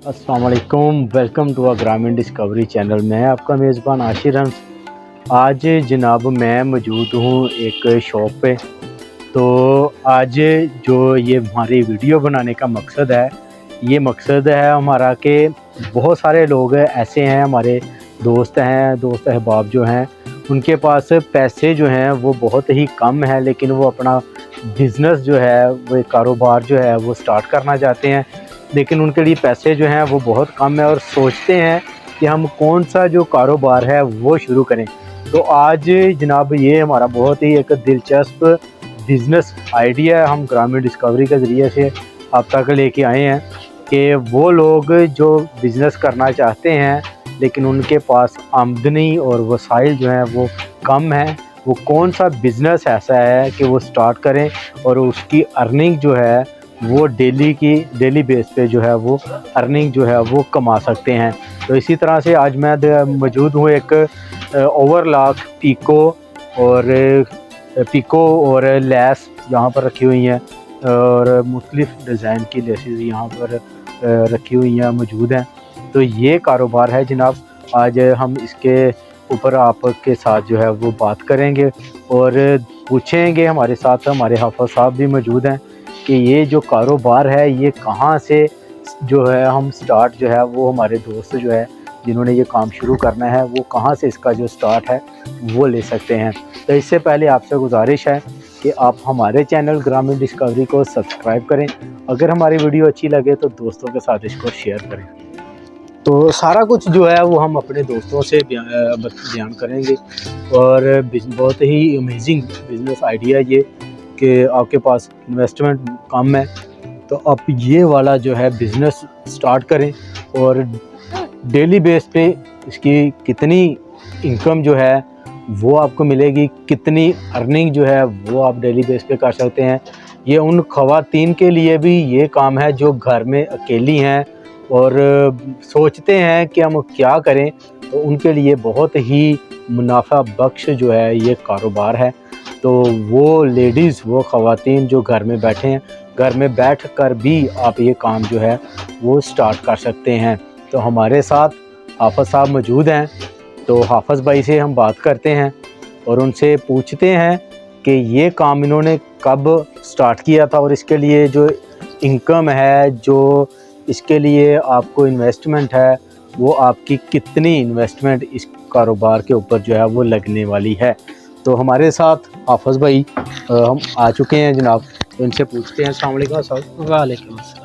अस्सलाम वालेकुम, welcome to a ग्रामीण डिस्कवरी चैनल। मैं आपका मेज़बान आशिर हंस। आज जनाब मैं मौजूद हूँ एक शॉप पे। तो आज जो ये हमारी वीडियो बनाने का मकसद है, ये मकसद है हमारा कि बहुत सारे लोग ऐसे हैं, हमारे दोस्त अहबाब जो हैं, उनके पास पैसे जो हैं वो बहुत ही कम है, लेकिन वो अपना बिज़नेस जो है, वो कारोबार जो है वो स्टार्ट करना चाहते हैं, लेकिन उनके लिए पैसे जो हैं वो बहुत कम है और सोचते हैं कि हम कौन सा जो कारोबार है वो शुरू करें। तो आज जनाब ये हमारा बहुत ही एक दिलचस्प बिज़नेस आइडिया हम ग्रामीण डिस्कवरी के ज़रिए से आप तक लेके आए हैं कि वो लोग जो बिज़नेस करना चाहते हैं लेकिन उनके पास आमदनी और वसाइल जो हैं वो कम है, वो कौन सा बिज़नेस ऐसा है कि वो स्टार्ट करें और उसकी अर्निंग जो है वो डेली बेस पे जो है वो अर्निंग जो है वो कमा सकते हैं। तो इसी तरह से आज मैं मौजूद हूँ एक ओवरलॉक पिको और लेस यहाँ पर रखी हुई हैं और मुख्तलिफ़ डिज़ाइन की लेसेस यहाँ पर रखी हुई हैं, मौजूद हैं। तो ये कारोबार है जनाब, आज हम इसके ऊपर आपके साथ जो है वो बात करेंगे और पूछेंगे। हमारे साथ हमारे हाफ़िज़ साहब भी मौजूद हैं कि ये जो कारोबार है ये कहाँ से जो है हम स्टार्ट जो है वो हमारे दोस्त जो है जिन्होंने ये काम शुरू करना है वो कहाँ से इसका जो स्टार्ट है वो ले सकते हैं। तो इससे पहले आपसे गुजारिश है कि आप हमारे चैनल ग्रामीण डिस्कवरी को सब्सक्राइब करें। अगर हमारी वीडियो अच्छी लगे तो दोस्तों के साथ इसको शेयर करें। तो सारा कुछ जो है वो हम अपने दोस्तों से बयान करेंगे और बहुत ही अमेजिंग बिज़नेस आइडिया ये कि आपके पास इन्वेस्टमेंट कम है तो आप ये वाला जो है बिज़नेस स्टार्ट करें और डेली बेस पे इसकी कितनी इनकम जो है वो आपको मिलेगी, कितनी अर्निंग जो है वो आप डेली बेस पे कर सकते हैं। ये उन ख़वातीन के लिए भी ये काम है जो घर में अकेली हैं और सोचते हैं कि हम क्या करें, तो उनके लिए बहुत ही मुनाफा बख्श जो है ये कारोबार है। तो वो लेडीज़, वो ख़वातीन जो घर में बैठे हैं, घर में बैठ कर भी आप ये काम जो है वो स्टार्ट कर सकते हैं। तो हमारे साथ हाफ़िज़ साहब मौजूद हैं, तो हाफ़िज़ भाई से हम बात करते हैं और उनसे पूछते हैं कि ये काम इन्होंने कब स्टार्ट किया था और इसके लिए जो इनकम है, जो इसके लिए आपको इन्वेस्टमेंट है, वो आपकी कितनी इन्वेस्टमेंट इस कारोबार के ऊपर जो है वो लगने वाली है। तो हमारे साथ हाफ़िज़ भाई हम आ चुके हैं जनाब, तो इनसे पूछते हैं। अस्सलाम वालेकुम साहब। वालेकुम अस्सलाम।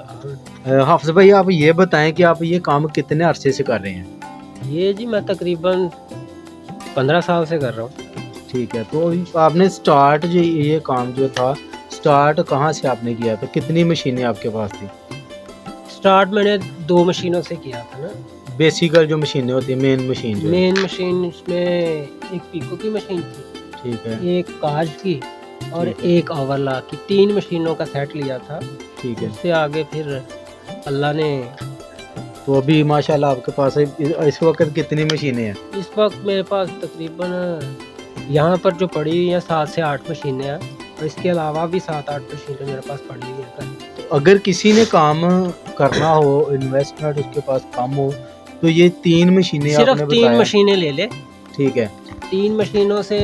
हाफ़िज़ भाई आप ये बताएं कि आप ये काम कितने अरसे से कर रहे हैं? ये जी मैं तकरीबन 15 साल से कर रहा हूँ। ठीक है, तो आपने स्टार्ट जो ये काम जो था स्टार्ट कहाँ से आपने किया था? कितनी मशीनें आपके पास थी? स्टार्ट मैंने 2 मशीनों से किया था ना। बेसिकल जो मशीनें होती है, मेन मशीन इसमें एक पीको की मशीन थी, ठीक है, एक काज की और एक ओवरलॉक की, 3 मशीनों का सेट लिया था। ठीक है। उससे आगे फिर अल्लाह ने, तो अभी माशाल्लाह आपके पास इस वक्त कितनी मशीनें हैं? इस वक्त मेरे पास तकरीबन यहाँ पर जो पड़ी हुई हैं 7 से 8 मशीनें हैं। और इसके अलावा भी 7-8 मशीनें मेरे पास पड़ी हुई हैं। अगर किसी ने काम करना हो, इन्वेस्टमेंट उसके पास कम हो, तो ये 3 मशीनें सिर्फ आपने 3 बताया। मशीनें ले ले, ठीक है। 3 मशीनों से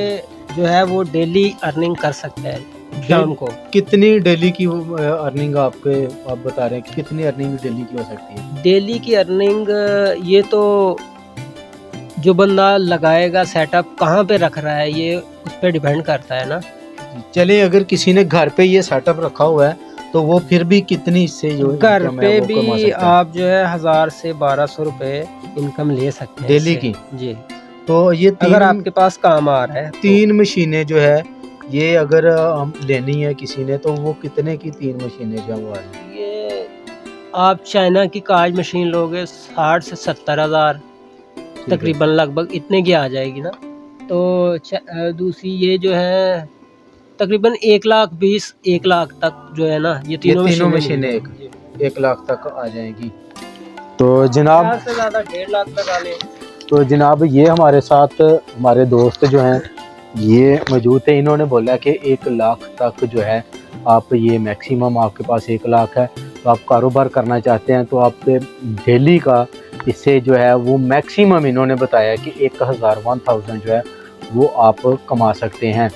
जो है वो डेली अर्निंग कर सकता है शाम को। कितनी डेली की अर्निंग आप बता रहे हैं कि कितनी अर्निंग डेली की हो सकती है? डेली की अर्निंग ये तो जो बंदा लगाएगा, सेटअप कहाँ पे रख रहा है, ये उस पर डिपेंड करता है ना। चलिए, अगर किसी ने घर पे ये सेटअप रखा हुआ है तो वो फिर भी कितनी इससे जो घर income है पे वो कमा भी सकता है? आप जो है 1000 से 1200 रुपए इनकम ले सकते हैं डेली इससे। की? जी, तो ये अगर आपके पास काम आ रहा है तो। 3 मशीनें जो है, ये अगर हम लेनी है किसी ने, तो वो कितने की 3 मशीनें जो वो आ रही है? ये आप चाइना की काज मशीन लोगे 60 से 70 हज़ार तकरीबन, लगभग इतने की आ जाएगी ना। तो दूसरी ये जो है तकरीबन 1,20,000 1 लाख तक जो है ना, ये तीनों मशीनें 1 लाख तक आ जाएगी। तो जनाब, से ज़्यादा 1.5 लाख तक आ ले। तो जनाब, ये हमारे साथ हमारे दोस्त जो हैं ये मौजूद थे। इन्होंने बोला कि 1 लाख तक जो है आप, ये मैक्सिमम आपके पास 1 लाख है, तो आप कारोबार करना चाहते हैं तो आप डेली का इससे जो है वो मैक्सिमम इन्होंने बताया कि 1000 जो है वो आप कमा सकते हैं।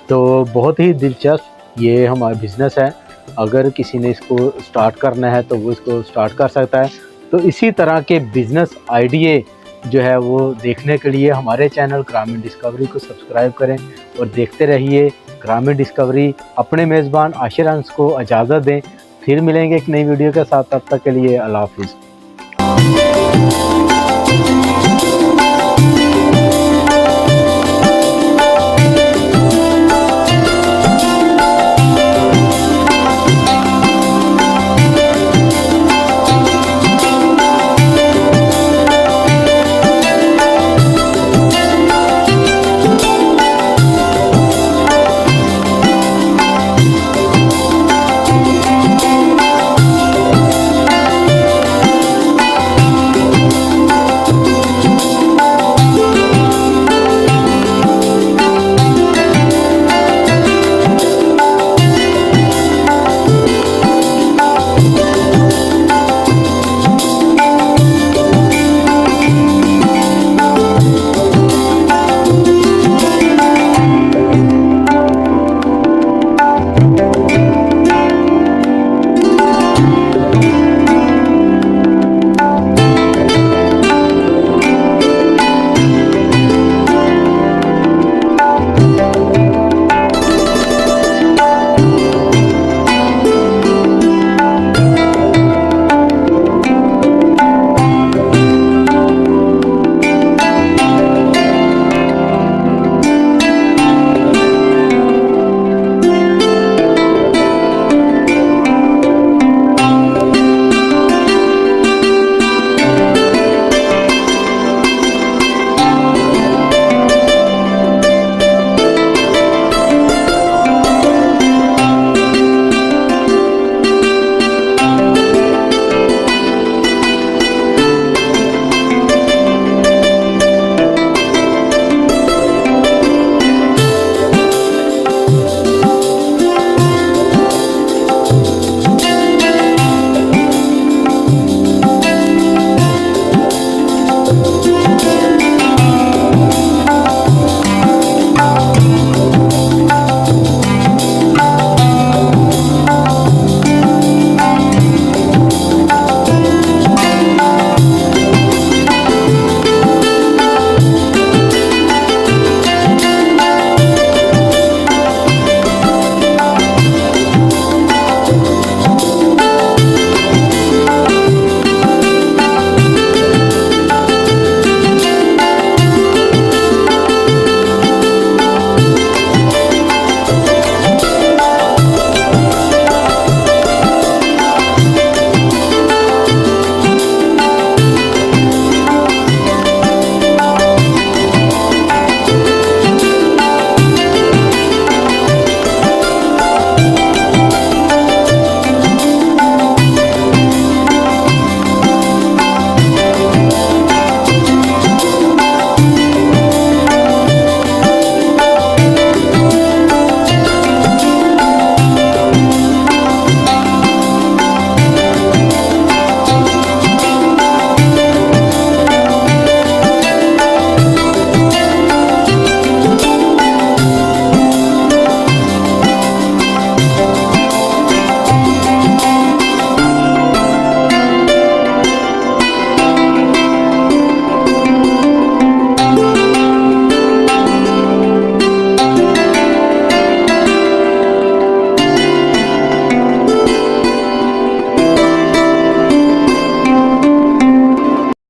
तो बहुत ही दिलचस्प ये हमारा बिज़नेस है। अगर किसी ने इसको स्टार्ट करना है तो वो इसको स्टार्ट कर सकता है। तो इसी तरह के बिज़नेस आइडिये जो है वो देखने के लिए हमारे चैनल ग्रामीण डिस्कवरी को सब्सक्राइब करें और देखते रहिए ग्रामीण डिस्कवरी। अपने मेज़बान आशिर अंस को इजाज़त दें। फिर मिलेंगे एक नई वीडियो के साथ, तब तक के लिए अल्लाह हाफिज़।